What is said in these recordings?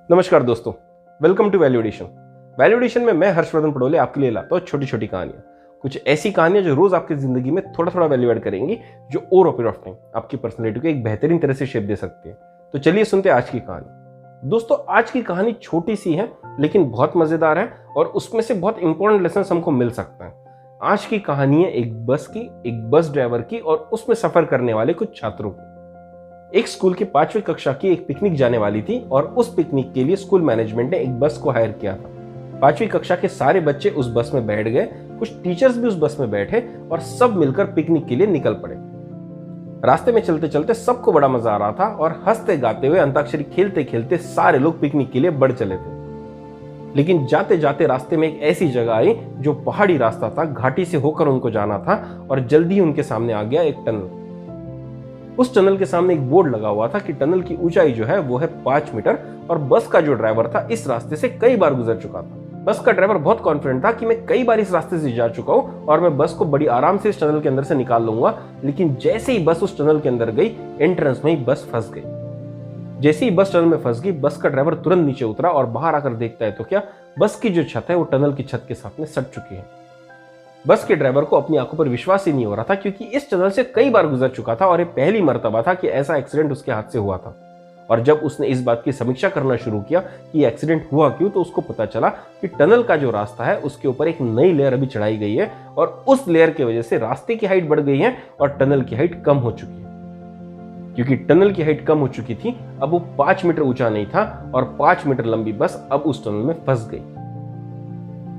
नमस्कार दोस्तों, welcome to value addition. Value addition में मैं हर्षवर्धन पडोले आपके लिए लाता हूँ छोटी छोटी कहानियाँ, कुछ ऐसी कहानियाँ जो रोज आपकी जिंदगी में थोड़ा थोड़ा वैल्यू ऐड करेंगी, जो ओवर पीरियड ऑफ टाइम आपकी पर्सनैलिटी को एक बेहतरीन तरह से शेप दे सकती है। तो चलिए सुनते हैं आज की कहानी। दोस्तों, आज की कहानी छोटी सी है लेकिन बहुत मजेदार है और उसमें से बहुत इंपॉर्टेंट लेसन हमको मिल सकता है। आज की कहानी है एक बस ड्राइवर की और उसमें सफर करने वाले कुछ छात्रों की। एक स्कूल की 5वीं कक्षा की एक पिकनिक जाने वाली थी और उस पिकनिक के लिए स्कूल मैनेजमेंट ने एक बस को हायर किया था। 5वीं कक्षा के सारे बच्चे उस बस में बैठ गए, कुछ टीचर्स भी उस बस में बैठे और सब मिलकर पिकनिक के लिए निकल पड़े। रास्ते में चलते चलते सबको बड़ा मजा आ रहा था और हंसते गाते हुए अंताक्षरी खेलते खेलते सारे लोग पिकनिक के लिए बढ़ चले थे। लेकिन जाते जाते रास्ते में एक ऐसी जगह आई जो पहाड़ी रास्ता था, घाटी से होकर उनको जाना था और जल्दी उनके सामने आ गया एक टनल। उस टनल के सामने एक बोर्ड लगा हुआ था कि टनल की ऊंचाई जो है वो है 5 मीटर और बस का जो ड्राइवर था इस रास्ते से कई बार गुजर चुका था। बस का ड्राइवर बहुत कॉन्फिडेंट था कि मैं कई बार इस रास्ते से जा चुका हूं और मैं बस को बड़ी आराम से इस टनल के अंदर से निकाल लूंगा। लेकिन जैसे ही बस उस टनल के अंदर गई, एंट्रेंस में ही बस फंस गई। जैसे ही बस टनल में फंस गई, बस का ड्राइवर तुरंत नीचे उतरा और बाहर आकर देखता है तो क्या, बस की जो छत है वो टनल की छत के साथ में सट चुकी है। बस के ड्राइवर को अपनी आंखों पर विश्वास ही नहीं हो रहा था, क्योंकि इस टनल से कई बार गुजर चुका था और ये पहली मर्तबा था कि ऐसा एक्सीडेंट उसके हाथ से हुआ था। और जब उसने इस बात की समीक्षा करना शुरू किया कि एक्सीडेंट हुआ क्यों, तो उसको पता चला कि टनल का जो रास्ता है उसके ऊपर एक नई लेयर अभी चढ़ाई गई है और उस लेयर की वजह से रास्ते की हाइट बढ़ गई है और टनल की हाइट कम हो चुकी है। क्योंकि टनल की हाइट कम हो चुकी थी, अब वो 5 मीटर ऊंचा नहीं था और 5 मीटर लंबी बस अब उस टनल में फंस गई।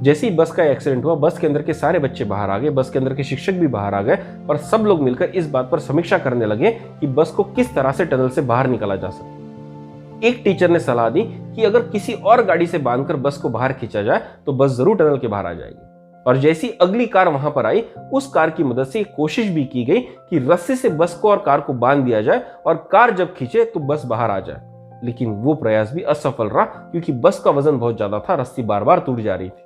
जैसे ही बस का एक्सीडेंट हुआ, बस के अंदर के सारे बच्चे बाहर आ गए, बस के अंदर के शिक्षक भी बाहर आ गए और सब लोग मिलकर इस बात पर समीक्षा करने लगे कि बस को किस तरह से टनल से बाहर निकाला जा सकता। एक टीचर ने सलाह दी कि अगर किसी और गाड़ी से बांधकर बस को बाहर खींचा जाए तो बस जरूर टनल के बाहर आ जाएगी। और जैसी अगली कार वहां पर आई, उस कार की मदद से कोशिश भी की गई कि रस्सी से बस को और कार को बांध दिया जाए और कार जब खींचे तो बस बाहर आ जाए। लेकिन वो प्रयास भी असफल रहा, क्योंकि बस का वजन बहुत ज्यादा था, रस्सी बार बार टूट जा रही थी।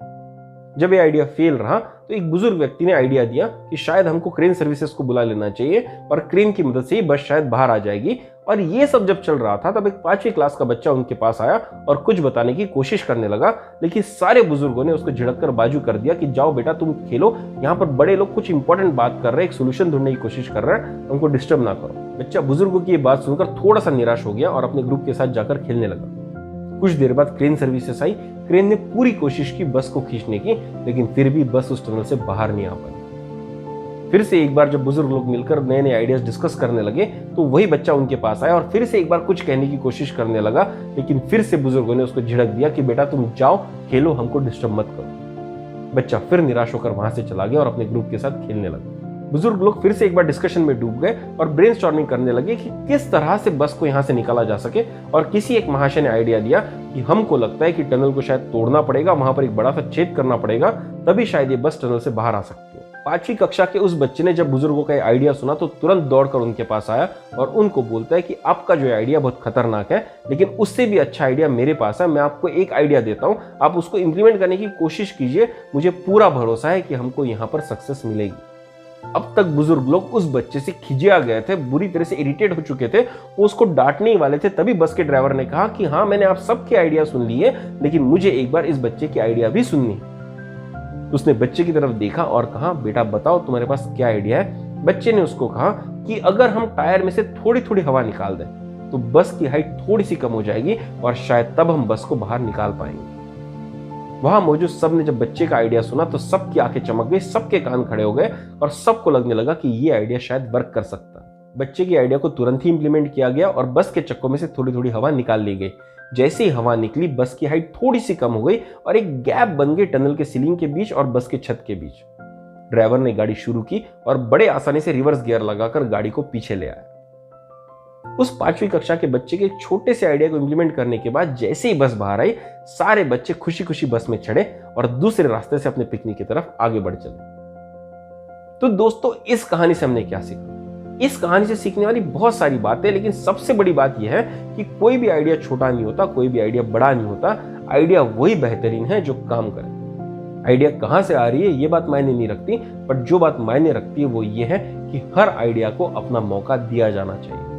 जब ये आइडिया फेल रहा तो एक बुजुर्ग व्यक्ति ने आइडिया दिया कि शायद हमको क्रेन सर्विसेज को बुला लेना चाहिए और क्रेन की मदद से ही बस शायद बाहर आ जाएगी। और ये सब जब चल रहा था तब एक 5वीं क्लास का बच्चा उनके पास आया और कुछ बताने की कोशिश करने लगा, लेकिन सारे बुजुर्गों ने उसको झिड़क कर बाजू कर दिया कि जाओ बेटा, तुम खेलो, यहाँ पर बड़े लोग कुछ इंपॉर्टेंट बात कर रहे हैं, एक सोल्यूशन ढूंढने की कोशिश कर रहे हैं, उनको डिस्टर्ब ना करो। बच्चा बुजुर्गों की ये बात सुनकर थोड़ा सा निराश हो गया और अपने ग्रुप के साथ जाकर खेलने लगा। कुछ देर बाद क्रेन सर्विसेज आई। क्रेन ने पूरी कोशिश की बस को खींचने की, लेकिन फिर भी बस उस टनल से बाहर नहीं आ पाई। फिर से एक बार जब बुजुर्ग लोग मिलकर नए नए आइडियाज डिस्कस करने लगे तो वही बच्चा उनके पास आया और फिर से एक बार कुछ कहने की कोशिश करने लगा, लेकिन फिर से बुजुर्गों ने उसको झिड़क दिया कि बेटा तुम जाओ खेलो, हमको डिस्टर्ब मत करो। बच्चा फिर निराश होकर वहां से चला गया और अपने ग्रुप के साथ खेलने लगा। बुजुर्ग लोग फिर से एक बार डिस्कशन में डूब गए और ब्रेनस्टॉर्मिंग करने लगे कि किस तरह से बस को यहां से निकाला जा सके। और किसी एक महाशय ने आइडिया दिया कि हमको लगता है कि टनल को शायद तोड़ना पड़ेगा, वहां पर एक बड़ा सा छेद करना पड़ेगा, तभी शायद ये बस टनल से बाहर आ सकती है। 5वीं कक्षा के उस बच्चे ने जब बुजुर्गों का आइडिया सुना तो तुरंत दौड़कर उनके पास आया और उनको बोलता है कि आपका जो आइडिया बहुत खतरनाक है, लेकिन उससे भी अच्छा आइडिया मेरे पास है। मैं आपको एक आइडिया देता हूं, आप उसको इंप्लीमेंट करने की कोशिश कीजिए, मुझे पूरा भरोसा है कि हमको यहां पर सक्सेस मिलेगी। अब तक बुजुर्ग लोग उस बच्चे से खिंचिया गए थे, बुरी तरह से इरिटेट हो चुके थे, वो उसको डांटने ही वाले थे। तभी बस के ड्राइवर ने कहा कि हाँ, मैंने आप सबके आइडिया सुन लिए, लेकिन मुझे एक बार इस बच्चे की आइडिया भी सुननी है। उसने बच्चे की तरफ देखा और कहा, बेटा बताओ तुम्हारे पास क्या आइडिया है। बच्चे ने उसको कहा कि अगर हम टायर में से थोड़ी थोड़ी हवा निकाल दें तो बस की हाइट थोड़ी सी कम हो जाएगी और शायद तब हम बस को बाहर निकाल पाएंगे। वहां मौजूद सब ने जब बच्चे का आइडिया सुना तो सबकी आंखें चमक गई, सबके कान खड़े हो गए और सबको लगने लगा कि ये आइडिया शायद वर्क कर सकता है। बच्चे की आइडिया को तुरंत ही इंप्लीमेंट किया गया और बस के चक्कों में से थोड़ी थोड़ी हवा निकाल ली गई। जैसे ही हवा निकली, बस की हाइट थोड़ी सी कम हो गई और एक गैप बन गई टनल के सीलिंग के बीच और बस के छत के बीच। ड्राइवर ने गाड़ी शुरू की और बड़े आसानी से रिवर्स गियर लगाकर गाड़ी को पीछे ले आया। उस 5वीं कक्षा के बच्चे के एक छोटे से आइडिया को इंप्लीमेंट करने के बाद जैसे ही बस बाहर आई, सारे बच्चे खुशी खुशी बस में चढ़े और दूसरे रास्ते से अपने पिकनिक की तरफ आगे बढ़ चले। तो दोस्तों, इस कहानी से हमने क्या सीखा? इस कहानी से सीखने वाली बहुत सारी बातें, लेकिन सबसे बड़ी बात यह है कि कोई भी आइडिया छोटा नहीं होता, कोई भी आइडिया बड़ा नहीं होता। आइडिया वही बेहतरीन है जो काम करे। आइडिया कहां से आ रही है ये बात मायने नहीं रखती, पर जो बात मायने रखती है वो ये है कि हर आइडिया को अपना मौका दिया जाना चाहिए।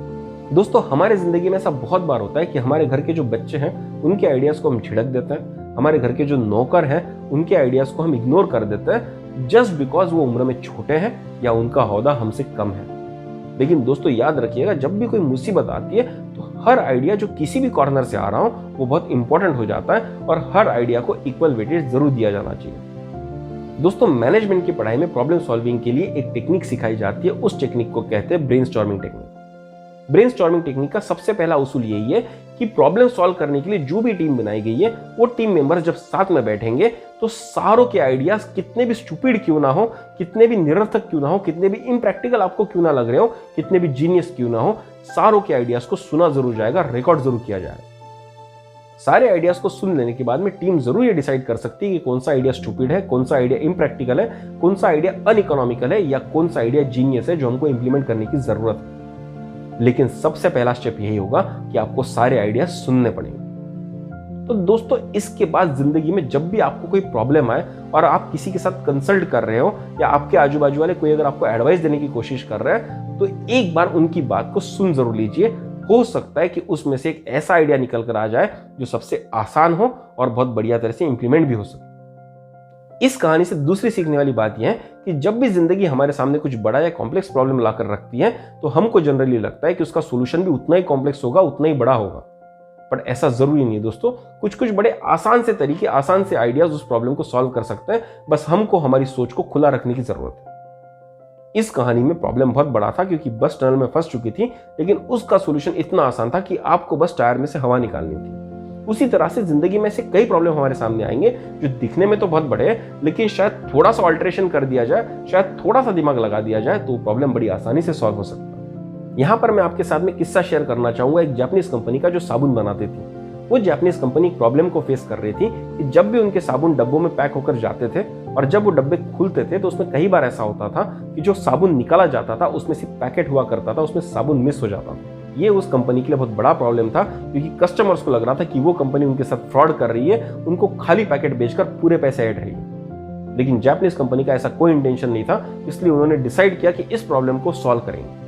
दोस्तों हमारे जिंदगी में ऐसा बहुत बार होता है कि हमारे घर के जो बच्चे हैं उनके आइडियाज को हम छिड़क देते हैं, हमारे घर के जो नौकर हैं उनके आइडियाज को हम इग्नोर कर देते हैं जस्ट बिकॉज वो उम्र में छोटे हैं या उनका ओहदा हमसे कम है। लेकिन दोस्तों याद रखिएगा, जब भी कोई मुसीबत आती है तो हर आइडिया जो किसी भी कॉर्नर से आ रहा हो वो बहुत इंपॉर्टेंट हो जाता है और हर आइडिया को इक्वल वेटेज जरूर दिया जाना चाहिए। दोस्तों मैनेजमेंट की पढ़ाई में प्रॉब्लम सॉल्विंग के लिए एक टेक्निक सिखाई जाती है, उस टेक्निक को कहते हैं ब्रेनस्टॉर्मिंग टेक्निक। ब्रेनस्टॉर्मिंग टेक्निक का सबसे पहला उसूल यही है कि प्रॉब्लम सॉल्व करने के लिए जो भी टीम बनाई गई है वो टीम मेंबर्स जब साथ में बैठेंगे तो सारों के आइडियाज कितने भी स्टूपिड क्यों ना हो, कितने भी निरर्थक क्यों ना हो, कितने भी इम्प्रैक्टिकल आपको क्यों ना लग रहे हो, कितने भी जीनियस क्यों ना हो, सारों के आइडियाज को सुना जरूर जाएगा, रिकॉर्ड जरूर किया जाएगा। सारे आइडियाज को सुन लेने के बाद में टीम जरूर ये डिसाइड कर सकती है कि कौन सा आइडिया स्टूपिड है, कौन सा आइडिया इम्प्रैक्टिकल है, कौन सा आइडिया अनइकोनॉमिकल है या कौन सा आइडिया जीनियस है जो हमको इंप्लीमेंट करने की जरूरत है। लेकिन सबसे पहला स्टेप यही होगा कि आपको सारे आइडियाज सुनने पड़ेंगे। तो दोस्तों इसके बाद जिंदगी में जब भी आपको कोई प्रॉब्लम आए और आप किसी के साथ कंसल्ट कर रहे हो या आपके आजू बाजू वाले कोई अगर आपको एडवाइस देने की कोशिश कर रहे हैं तो एक बार उनकी बात को सुन जरूर लीजिए। हो सकता है कि उसमें से एक ऐसा आइडिया निकल कर आ जाए जो सबसे आसान हो और बहुत बढ़िया तरह से इंप्लीमेंट भी हो सके। इस कहानी से दूसरी सीखने वाली बात यह है कि जब भी जिंदगी हमारे सामने कुछ बड़ा या कॉम्प्लेक्स प्रॉब्लम लाकर रखती है तो हमको जनरली लगता है कि उसका सॉल्यूशन भी उतना ही कॉम्प्लेक्स होगा, उतना ही बड़ा होगा। पर ऐसा जरूरी नहीं है दोस्तों, कुछ कुछ बड़े आसान से तरीके, आसान से आइडियाज उस प्रॉब्लम को सॉल्व कर सकते हैं, बस हमको हमारी सोच को खुला रखने की जरूरत है। इस कहानी में प्रॉब्लम बहुत बड़ा था क्योंकि बस टनल में फंस चुकी थी, लेकिन उसका सॉल्यूशन इतना आसान था कि आपको बस टायर में से हवा निकालनी थी। उसी तरह से जिंदगी में से कई प्रॉब्लम हमारे सामने आएंगे जो दिखने में तो बहुत बड़े हैं, लेकिन शायद थोड़ा सा ऑल्टरेशन कर दिया जाए, शायद थोड़ा सा दिमाग लगा दिया जाए तो प्रॉब्लम बड़ी आसानी से सॉल्व हो सकता है। यहाँ पर मैं आपके साथ में किस्सा शेयर करना चाहूंगा एक जापानीज कंपनी का जो साबुन बनाती थी। वो जापानीज कंपनी प्रॉब्लम को फेस कर रही थी कि जब भी उनके साबुन डब्बों में पैक होकर जाते थे और जब वो डब्बे खुलते थे तो उसमें कई बार ऐसा होता था कि जो साबुन निकाला जाता था उसमें सिर्फ पैकेट हुआ करता था, उसमें साबुन मिस हो जाता था। ये उस कंपनी के लिए बहुत बड़ा प्रॉब्लम था क्योंकि कस्टमर्स को लग रहा था कि वो कंपनी उनके साथ फ्रॉड कर रही है, उनको खाली पैकेट बेचकर पूरे पैसे ऐड रही है। लेकिन जापानीज कंपनी का ऐसा कोई इंटेंशन नहीं था, इसलिए उन्होंने डिसाइड किया कि इस प्रॉब्लम को सॉल्व करेंगे।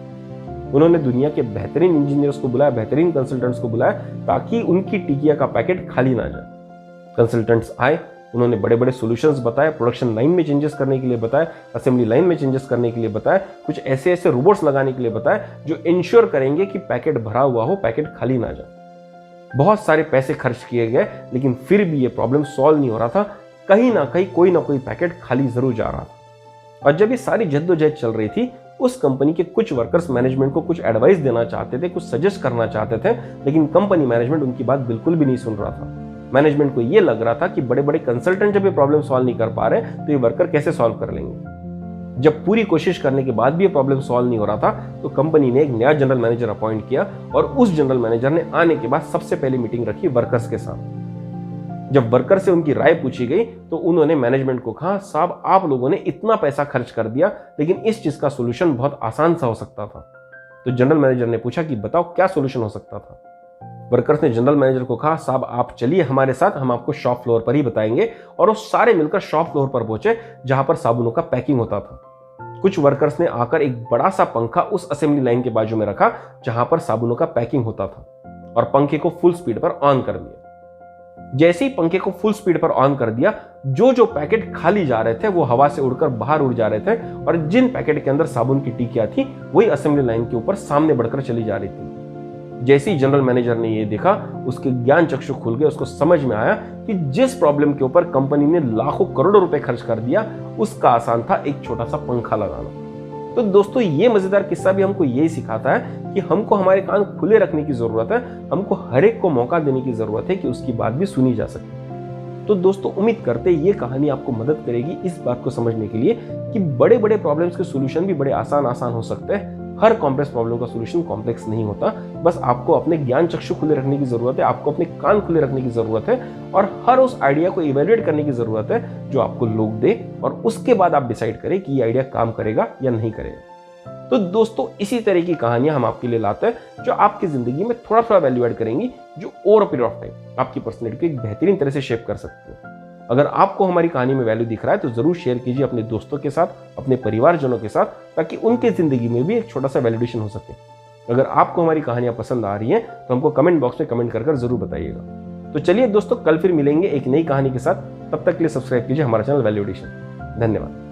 उन्होंने दुनिया के बेहतरीन इंजीनियर्स को बुलाया, बेहतरीन कंसल्टेंट्स को बुलाया ताकि उनकी टिकिया का पैकेट खाली ना जाए। कंसल्टेंट्स आए, उन्होंने बड़े बड़े सॉल्यूशंस बताए, प्रोडक्शन लाइन में चेंजेस करने के लिए बताया, असेंबली लाइन में चेंजेस करने के लिए बताया, कुछ ऐसे ऐसे रोबोट्स लगाने के लिए बताया जो इंश्योर करेंगे कि पैकेट भरा हुआ हो, पैकेट खाली ना जाए। बहुत सारे पैसे खर्च किए गए, लेकिन फिर भी ये प्रॉब्लम सॉल्व नहीं हो रहा था। कहीं ना कहीं कोई ना कोई पैकेट खाली जरूर जा रहा था। और जब ये सारी जद्दोजहद चल रही थी, उस कंपनी के कुछ वर्कर्स मैनेजमेंट को कुछ एडवाइस देना चाहते थे, कुछ सजेस्ट करना चाहते थे, लेकिन कंपनी मैनेजमेंट उनकी बात बिल्कुल भी नहीं सुन रहा था। मैनेजमेंट को यह लग रहा था कि बड़े बड़े कंसल्टेंट जब ये प्रॉब्लम सॉल्व नहीं कर पा रहे तो ये वर्कर कैसे सॉल्व कर लेंगे। जब पूरी कोशिश करने के बाद भी ये प्रॉब्लम सॉल्व नहीं हो रहा था तो कंपनी ने एक नया जनरल मैनेजर अपॉइंट किया और उस जनरल मैनेजर ने आने के बाद सबसे पहले मीटिंग रखी वर्कर्स के साथ। जब वर्कर से उनकी राय पूछी गई तो उन्होंने मैनेजमेंट को कहा, साहब आप लोगों ने इतना पैसा खर्च कर दिया, लेकिन इस चीज का सोल्यूशन बहुत आसान सा हो सकता था। तो जनरल मैनेजर ने पूछा कि बताओ क्या सोल्यूशन हो सकता था। वर्कर्स ने जनरल मैनेजर को कहा, साहब आप चलिए हमारे साथ, हम आपको शॉप फ्लोर पर ही बताएंगे। और वो सारे मिलकर शॉप फ्लोर पर पहुंचे जहां पर साबुनों का पैकिंग होता था। कुछ वर्कर्स ने आकर एक बड़ा सा पंखा उस असेंबली लाइन के बाजू में रखा जहां पर साबुनों का पैकिंग होता था और पंखे को फुल स्पीड पर ऑन कर दिया। जैसे ही पंखे को फुल स्पीड पर ऑन कर दिया, जो जो पैकेट खाली जा रहे थे वो हवा से उड़कर बाहर उड़ जा रहे थे और जिन पैकेट के अंदर साबुन की टिकिया थी वही असेंबली लाइन के ऊपर सामने बढ़कर चली जा रही थी। जैसे ही जनरल मैनेजर ने ये देखा, उसके ज्ञान चक्षु खुल गए। उसको समझ में आया कि जिस प्रॉब्लम के ऊपर कंपनी ने लाखों करोड़ों रुपए खर्च कर दिया, उसका आसान था एक छोटा सा पंखा लगाना। तो दोस्तों ये मजेदार किस्सा भी हमको यही सिखाता है कि हमको हमारे कान खुले रखने की जरूरत है, हमको हर एक को मौका देने की जरूरत है कि उसकी बात भी सुनी जा सके। तो दोस्तों उम्मीद करते ये कहानी आपको मदद करेगी इस बात को समझने के लिए कि बड़े बड़े प्रॉब्लम्स के सॉल्यूशन भी बड़े आसान हो सकते हैं। हर कॉम्प्लेक्स प्रॉब्लम का सॉल्यूशन कॉम्प्लेक्स नहीं होता। बस आपको अपने ज्ञान चक्षु खुले रखने की जरूरत है, आपको अपने कान खुले रखने की जरूरत है और हर उस आइडिया को इवैल्यूएट करने की जरूरत है जो आपको लोग दे, और उसके बाद आप डिसाइड करें कि ये आइडिया काम करेगा या नहीं करेगा। तो दोस्तों इसी तरह की कहानियां हम आपके लिए लाते हैं जो आपकी जिंदगी में थोड़ा थोड़ा वैल्यू ऐड करेंगी, जो over a period of time आपकी पर्सनैलिटी को एक बेहतरीन तरह से शेप कर सकती है। अगर आपको हमारी कहानी में वैल्यू दिख रहा है तो जरूर शेयर कीजिए अपने दोस्तों के साथ, अपने परिवारजनों के साथ, ताकि उनके जिंदगी में भी एक छोटा सा वैलिडेशन हो सके। अगर आपको हमारी कहानियां पसंद आ रही हैं तो हमको कमेंट बॉक्स में कमेंट कर जरूर बताइएगा। तो चलिए दोस्तों, कल फिर मिलेंगे एक नई कहानी के साथ। तब तक के लिए सब्सक्राइब कीजिए हमारा चैनल वैल्यू एडिशन। धन्यवाद।